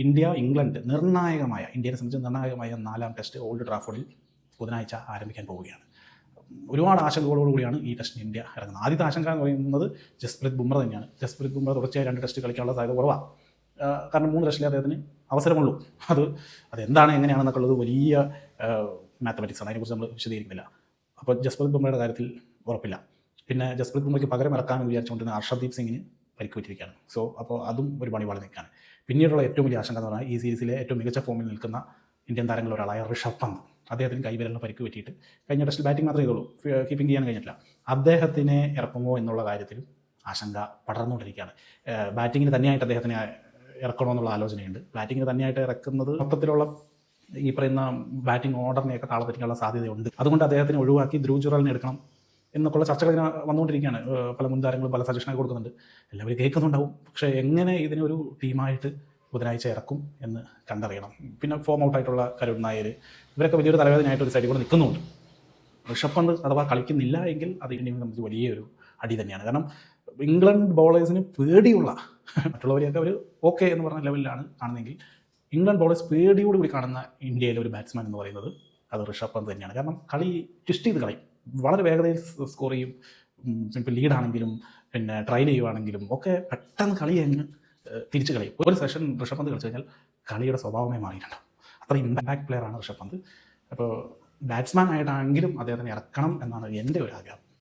India England ഇന്ത്യയെ സംബന്ധിച്ച് നിർണായകമായ 4ാം ടെസ്റ്റ് ഓൾഡ് ട്രാഫോർഡിൽ ബുധനാഴ്ച ആരംഭിക്കാൻ പോവുകയാണ്. ഒരുപാട് ആശങ്കകളോടുകൂടിയാണ് ഈ ടെസ്റ്റിന് ഇന്ത്യ ഇറങ്ങുന്നത്. ആദ്യത്തെ ആശങ്ക എന്ന് പറയുന്നത് ജസ്പ്രീത് ബുംറ തന്നെയാണ്. ജസ്പ്രീത് ബുംറ തുടർച്ചയായി 2 ടെസ്റ്റ് കളിക്കാനുള്ള സാധ്യത കുറവാണ്. കാരണം 3 ടെസ്റ്റിലേ അദ്ദേഹത്തിന് അവസരമുള്ളൂ. അതെന്താണ് എങ്ങനെയാണെന്നൊക്കെ ഉള്ളത് വലിയ മാത്തമാറ്റിക്സാണ്. അതിനെക്കുറിച്ച് നമ്മൾ വിശദീകരിക്കുന്നില്ല. അപ്പോൾ ജസ്പ്രീത് ബുംറയുടെ കാര്യത്തിൽ ഉറപ്പില്ല. പിന്നെ ജസ്പ്രീത് ബുംറയ്ക്ക് പകരം ഇറക്കാമെന്ന് വിചാരിച്ചുകൊണ്ടിരുന്ന ഹർഷദീപ് സിംഗിന് പരിക്ക് പറ്റിയിരിക്കുകയാണ്. അപ്പോൾ അതും ഒരു പണിപാട് നിൽക്കുകയാണ്. പിന്നീടുള്ള ഏറ്റവും വലിയ ആശങ്ക എന്ന് പറഞ്ഞാൽ ഈ സീരീസിലെ ഏറ്റവും മികച്ച ഫോമിൽ നിൽക്കുന്ന ഇന്ത്യൻ താരങ്ങളിൽ ഒരാളായ ഋഷഭ് പന്ത്. അദ്ദേഹത്തിന് കൈവിരലിന് പരിക്ക് പറ്റിയിട്ട് കഴിഞ്ഞ ടെസ്റ്റിൽ ബാറ്റിംഗ് മാത്രമേ ചെയ്തുള്ളൂ, കീപ്പിംഗ് ചെയ്യാൻ കഴിഞ്ഞിട്ടില്ല. അദ്ദേഹത്തിനെ ഇറക്കുമോ എന്നുള്ള കാര്യത്തിലും ആശങ്ക പടർന്നുകൊണ്ടിരിക്കുകയാണ്. ബാറ്റിങ്ങിന് തന്നെയായിട്ട് അദ്ദേഹത്തിനെ ഇറക്കണോ എന്നുള്ള ആലോചനയുണ്ട്. ബാറ്റിങ്ങിന് തന്നെയായിട്ട് ഇറക്കുന്നത് മൊത്തത്തിലുള്ള ഈ പറയുന്ന ബാറ്റിംഗ് ഓർഡറിനെയൊക്കെ താളത്തെറ്റിക്കാനുള്ള സാധ്യതയുണ്ട്. അതുകൊണ്ട് അദ്ദേഹത്തിനെ ഒഴിവാക്കി ധ്രുവ് ജുറാലിനെ എടുക്കണം എന്നൊക്കെയുള്ള ചർച്ചകൾ ഇങ്ങനെ വന്നുകൊണ്ടിരിക്കുകയാണ്. പല മുൻതാരങ്ങളും പല സജഷനൊക്കെ കൊടുക്കുന്നുണ്ട്, എല്ലാവരും കേൾക്കുന്നുണ്ടാവും. പക്ഷേ എങ്ങനെ ഇതിനൊരു ടീമായിട്ട് ബുധനാഴ്ച ഇറക്കും എന്ന് കണ്ടറിയണം. പിന്നെ ഫോം ഔട്ടായിട്ടുള്ള കരുൺ നായർ, ഇവരൊക്കെ വലിയൊരു തലവേദനയായിട്ട് ഒരു സൈഡിൽ കൂടെ നിൽക്കുന്നുണ്ട്. ഋഷഭ് പന്ത് അഥവാ കളിക്കുന്നില്ല എങ്കിൽ അത് ഇന്ത്യയെ സംബന്ധിച്ച് വലിയൊരു അടി തന്നെയാണ്. കാരണം ഇംഗ്ലണ്ട് ബോളേഴ്സിന് പേടിയുള്ള, മറ്റുള്ളവരെയൊക്കെ അവർ ഓക്കെ എന്ന് പറഞ്ഞ ലെവലിലാണ് കാണുന്നതെങ്കിൽ ഇംഗ്ലണ്ട് ബോളേഴ്സ് പേടിയോടുകൂടി കാണുന്ന ഇന്ത്യയിലെ ഒരു ബാറ്റ്സ്മാൻ എന്ന് പറയുന്നത് അത് ഋഷഭ് പന്ത് തന്നെയാണ്. കാരണം കളി ട്വിസ്റ്റ് ചെയ്ത് കളയും, വളരെ വേഗതയിൽ സ്കോർ ചെയ്യും. ഇപ്പോൾ ലീഡാണെങ്കിലും പിന്നെ ട്രൈൽ ചെയ്യുവാണെങ്കിലും ഒക്കെ പെട്ടെന്ന് കളി അങ്ങ് തിരിച്ച് കളയും. ഒരു സെഷൻ ഋഷഭ് പന്ത് കളിച്ചു കഴിഞ്ഞാൽ കളിയുടെ സ്വഭാവമേ മാറിയിട്ടുണ്ടാവും. അത്ര ഇമ്പാക്ട് പ്ലെയറാണ് ഋഷഭ് പന്ത്. അപ്പോൾ ബാറ്റ്സ്മാൻ ആയിട്ടാണെങ്കിലും അദ്ദേഹത്തിന് ഇറക്കണം എന്നാണ് എൻ്റെ ഒരു ആഗ്രഹം.